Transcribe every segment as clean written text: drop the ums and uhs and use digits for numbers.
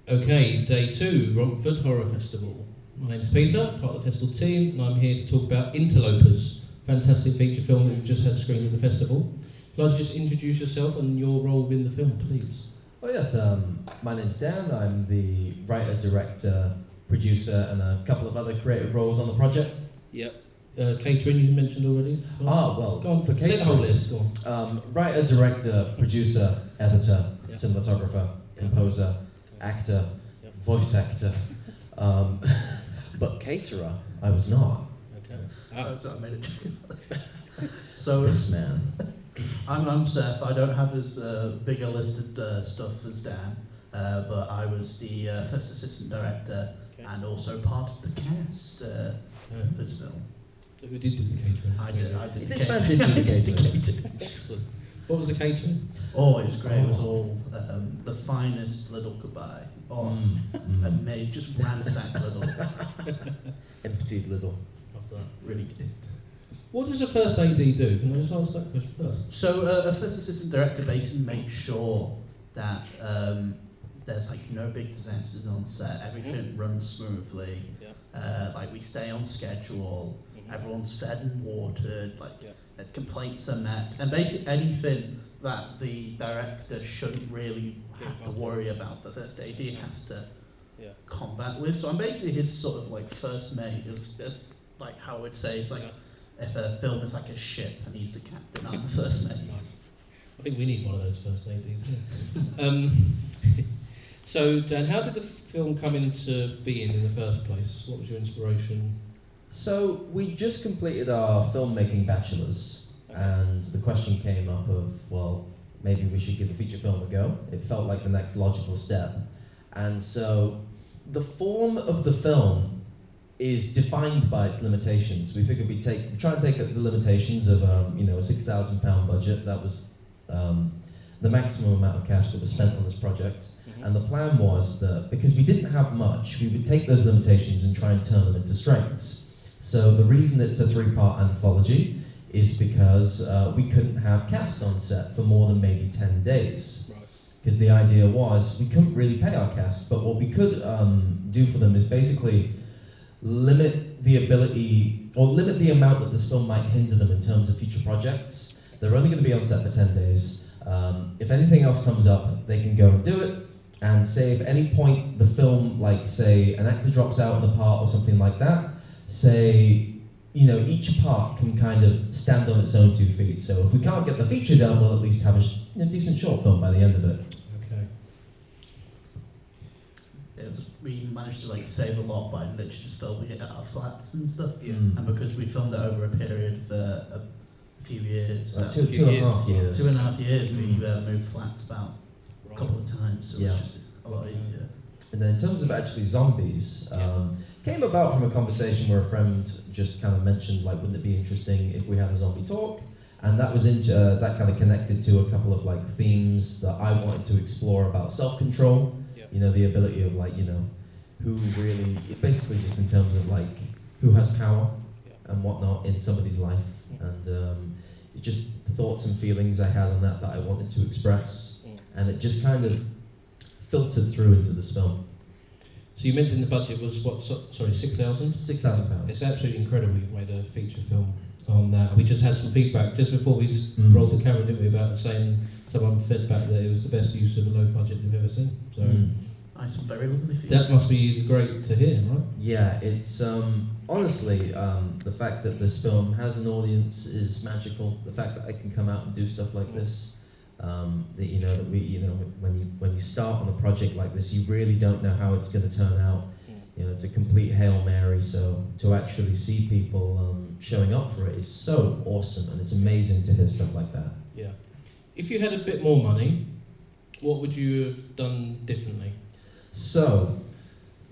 Okay, day 2, Romford Horror Festival. My name's Peter, part of the festival team, and I'm here to talk about Interlopers, fantastic feature film that we've just had screened at the festival. Would you like to just introduce yourself and your role within the film, please? Oh yes, my name's Dan. I'm the writer, director, producer, and a couple of other creative roles on the project. Yep. Catering you mentioned already? Well, go on, for say the whole catering, list, go on. Writer, director, producer, editor, Yep. cinematographer, composer, actor, voice actor, but caterer, I was not. Okay. So I made a joke. So This man. I'm Seth. I don't have as big a listed stuff as Dan, but I was the first assistant director and also part of the cast for this film. Who did do the catering? I did the This man catering. did do the catering. Excellent. What was the catering? Oh, it was great. It was all the finest little goodbye. Oh, and made just ransacked little. Emptied little. Really good. What does a first AD do? Can I just ask that question first? So a first assistant director basically makes sure that there's like no big disasters on set. Everything runs smoothly. Like we stay on schedule. Everyone's fed and watered. Complaints are met, and basically anything that the director shouldn't really have to worry about, the first AD has to combat with. So I'm basically his sort of like first mate of like how I would say it's like. If a film is like a ship and he's the captain, I'm the first mate. Nice. I think we need one of those first ADs. So, Dan, how did the film come into being in the first place? What was your inspiration? So we just completed our filmmaking bachelor's, and the question came up of, well, maybe we should give a feature film a go. It felt like the next logical step. And so the form of the film is defined by its limitations. We figured we try and take the limitations of a £6,000 budget. That was the maximum amount of cash that was spent on this project. And the plan was that because we didn't have much, we would take those limitations and try and turn them into strengths. So the reason it's a 3-part anthology is because we couldn't have cast on set for more than maybe 10 days. Because the idea was we couldn't really pay our cast, but what we could do for them is basically limit the ability, or limit the amount that this film might hinder them in terms of future projects. They're only going to be on set for 10 days. If anything else comes up, they can go and do it. And say if at any point the film, like say an actor drops out in the part or something like that, say, each part can kind of stand on its own 2 feet. So if we can't get the feature done, we'll at least have a decent short film by the end of it. Okay. We managed to save a lot by literally just filming it at our flats and stuff. Mm. And because we filmed it over a period of a few years, 2.5 years. 2.5 years, we moved flats about a couple of times, so it was just a lot easier. And then in terms of actually zombies, came about from a conversation where a friend just kind of mentioned, wouldn't it be interesting if we had a zombie talk? And that was that kind of connected to a couple of themes that I wanted to explore about self-control. The ability of who really, basically just in terms of who has power and whatnot in somebody's life, and just thoughts and feelings I had on that I wanted to express, and it just kind of filtered through into this film. So you mentioned the budget was what? Sorry, £6,000. £6,000. It's absolutely incredible you've made a feature film on that. We just had some feedback just before we rolled the camera, didn't we, about saying someone fed back that it was the best use of a low budget they've ever seen. So Nice and very lovely feedback. that must be great to hear, right? Yeah, it's honestly the fact that this film has an audience is magical. The fact that I can come out and do stuff like this, that when you start on a project like this, you really don't know how it's going to turn out. It's a complete Hail Mary. So to actually see people showing up for it is so awesome, and it's amazing to hear stuff like that. Yeah. If you had a bit more money, what would you have done differently? So,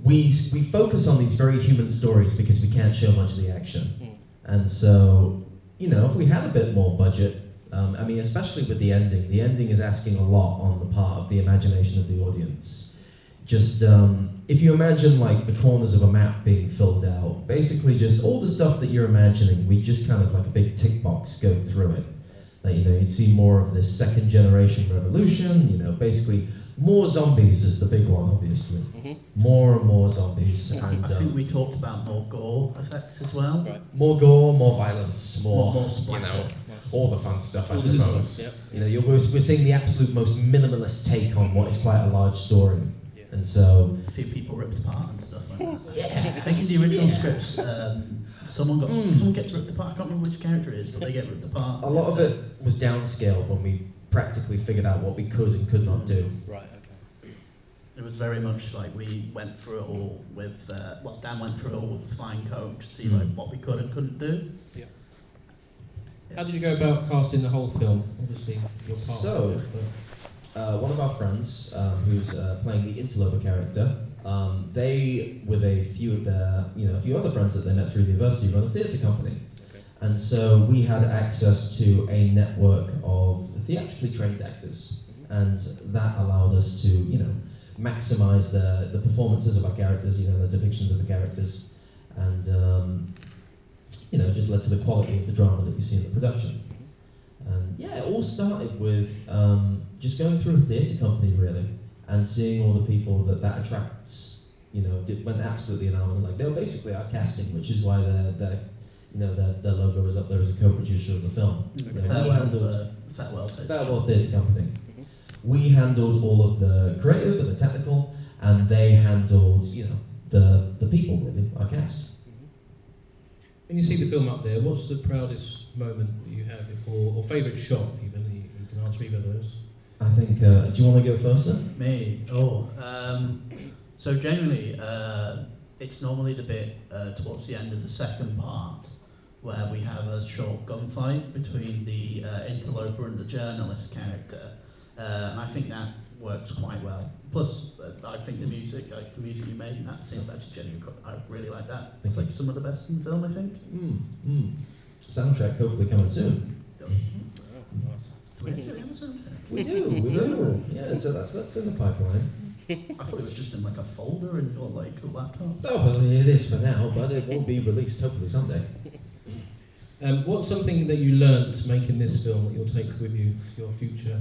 we focus on these very human stories because we can't show much of the action. And so, if we had a bit more budget, especially with the ending is asking a lot on the part of the imagination of the audience. Just, if you imagine the corners of a map being filled out, basically just all the stuff that you're imagining, we just kind of like a big tick box go through it. Like, you'd see more of this second generation revolution, basically more zombies is the big one, obviously. More and more zombies. And, I think we talked about more gore effects as well. Right. more gore, more violence, more splatter. all the fun stuff, I All the good suppose. stuff, yep. We're seeing the absolute most minimalist take on what is quite a large story. Yeah. And so... A few people ripped apart and stuff like that. Yeah. Making the original scripts, someone gets ripped apart. I can't remember which character it is, but they get ripped apart. A lot of it was downscaled when we practically figured out what we could and could not do. Right, okay. It was very much like we went through it all with, Dan went through it all with a fine coat to see like what we could and couldn't do. Yeah. How did you go about casting the whole film? Obviously, you're part So, of it, but one of our friends, who's playing the interloper character, they, with a few of their, a few other friends that they met through university, run a theatre company. okay. And so we had access to a network of theatrically trained actors, and that allowed us to, maximize the performances of our characters, the depictions of the characters, and just led to the quality of the drama that we see in the production. And yeah, it all started with just going through a theatre company really, and seeing all the people that attracts. Went absolutely enamored. Like, they were basically our casting, which is why their logo is up there as a co-producer of the film. Farewell Theatre Company. We handled all of the creative and the technical, and they handled, the people really, our cast. when you see the film up there, what's the proudest moment that you have, or favourite shot even? You can answer either of those. I think, do you want to go first then? Me? So generally, it's normally the bit towards the end of the second part where we have a short gunfight between the interloper and the journalist character, and I think that works quite well. Plus, I think the music you made in that seems actually genuine. I really like that. It's like some of the best in the film, I think. Soundtrack hopefully coming soon. Do we actually have a soundtrack? We do. Yeah, so that's in the pipeline. I thought it was just in like a folder in your like laptop. Oh, well, it is for now, but it will be released hopefully someday. What's something that you learnt making this film that you'll take with you for your future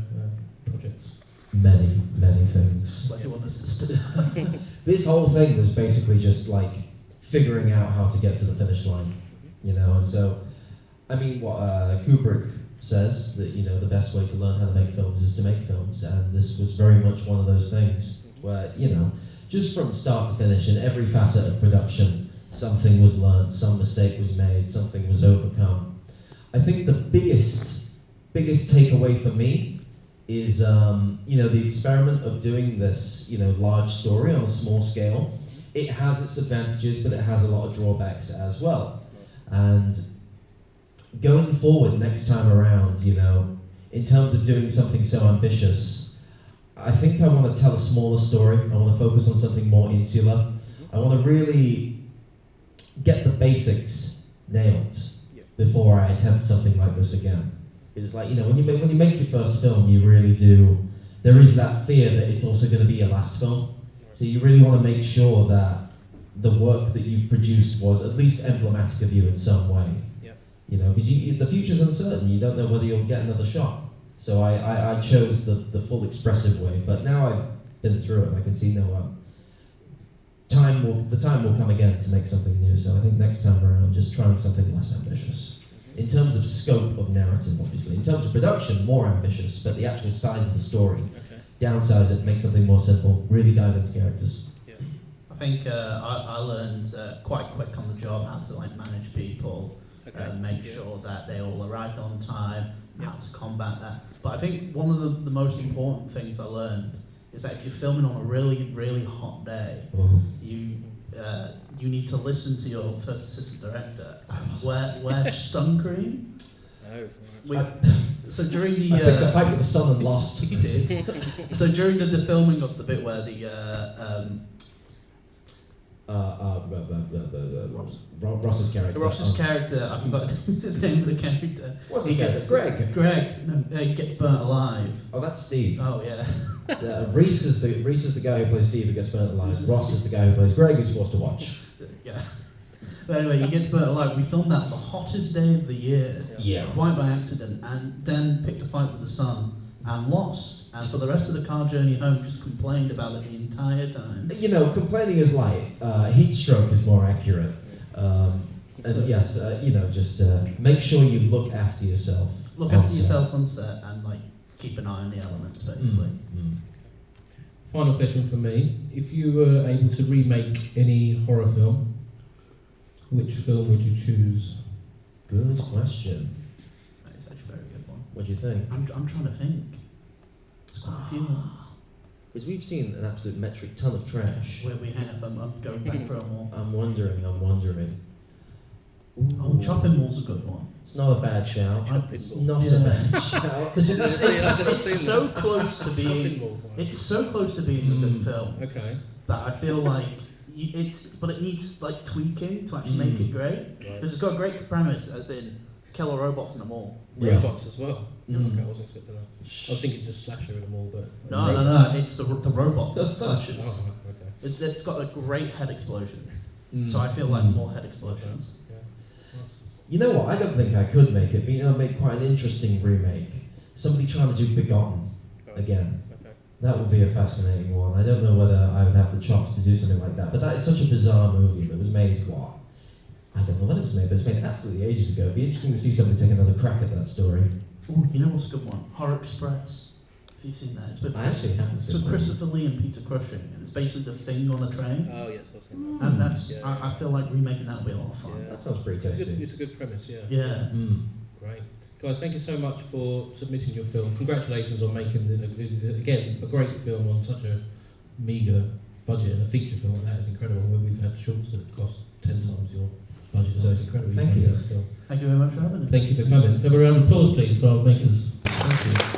projects? Many things. What do you want us to do? This whole thing was basically just like figuring out how to get to the finish line, and so, I mean, what Kubrick says, that, the best way to learn how to make films is to make films, and this was very much one of those things where, just from start to finish, in every facet of production, something was learned, some mistake was made, something was overcome. I think the biggest takeaway for me is, the experiment of doing this, large story on a small scale. It has its advantages, but it has a lot of drawbacks as well. And going forward next time around, in terms of doing something so ambitious, I think I want to tell a smaller story. I want to focus on something more insular. I want to really get the basics nailed before I attempt something like this again. It's like, when you make your first film, you really do, there is that fear that it's also going to be your last film. So you really want to make sure that the work that you've produced was at least emblematic of you in some way. Because the future's uncertain. You don't know whether you'll get another shot. So I chose the full expressive way. But now I've been through it, I can see the time will come again to make something new. So I think next time around, just trying something less ambitious. In terms of scope of narrative, obviously. In terms of production, more ambitious, but the actual size of the story, downsize it, make something more simple, really dive into characters. I think I learned quite quick on the job how to manage people, make sure that they all arrived on time, how to combat that. But I think one of the most important things I learned is that if you're filming on a really, really hot day, you need to listen to your first assistant director. Wear sun cream. So during the I picked a fight with the sun and lost. You did. So during the filming of the bit where the Ross's character. Ross's character, I forgot his name of the character. What's his character? Greg. No, he gets burnt alive. Oh, that's Steve. Oh yeah. Reese is the guy who plays Steve who gets burnt alive. Ross is the guy who plays Greg, who's supposed to watch. Yeah. But anyway, you get to put it alive. We filmed that the hottest day of the year, Yeah. quite by accident, and then picked a fight with the sun and lost. And for the rest of the car journey home, just complained about it the entire time. You know, complaining is light. Heat stroke is more accurate. And yes, you know, just make sure you look after yourself. Look on after set. yourself on set and like keep an eye on the elements, basically. Final question from me. If you were able to remake any horror film, which film would you choose? Good question. That is actually a very good one. What do you think? I'm trying to think. There's quite a few ones. Because we've seen an absolute metric ton of trash. Where we have, I'm going back for a more. I'm wondering. Oh, Chopping Mall's a good one. It's not a bad shout. It's not a bad shout. Because it's so close to being. It's so close to being a good film Okay. that I feel like but it needs like tweaking to actually make it great. Because it's got a great premise, as in killer robots in the mall. Robots as well. Mm. Okay, I wasn't expecting that. I was thinking just slasher in the mall, but No, it's the robots that slashes. Oh, okay. It's got a great head explosion. Mm. So I feel like more head explosions. Yeah. Nice. You know what? I don't think I could make it. But, you know, make quite an interesting remake. Somebody trying to do Begotten again. Okay. That would be a fascinating one. I don't know whether I would have the chops to do something like that. But that is such a bizarre movie that was made, what? I don't know when it was made, but it's made absolutely ages ago. It'd be interesting to see somebody take another crack at that story. Ooh, you know what's a good one? Horror Express. Have you seen that? It's with, I actually haven't it's seen with that. Christopher Lee and Peter Cushing, and it's basically the thing on a train. Oh yes, I've seen that. And that's, Yeah. I feel like remaking that would be a lot of fun. Yeah. That sounds pretty It's, tasty. it's a good premise, yeah. Yeah. Mm. Great. Guys, thank you so much for submitting your film. Congratulations on making, again, a great film on such a meagre budget, and a feature film like that is incredible. We've had shorts that cost 10 times your budget, so it's incredible. Thank you. Made that film. Thank you very much for having us. Thank you for coming. Have a round of applause, please, for our makers. Thank you.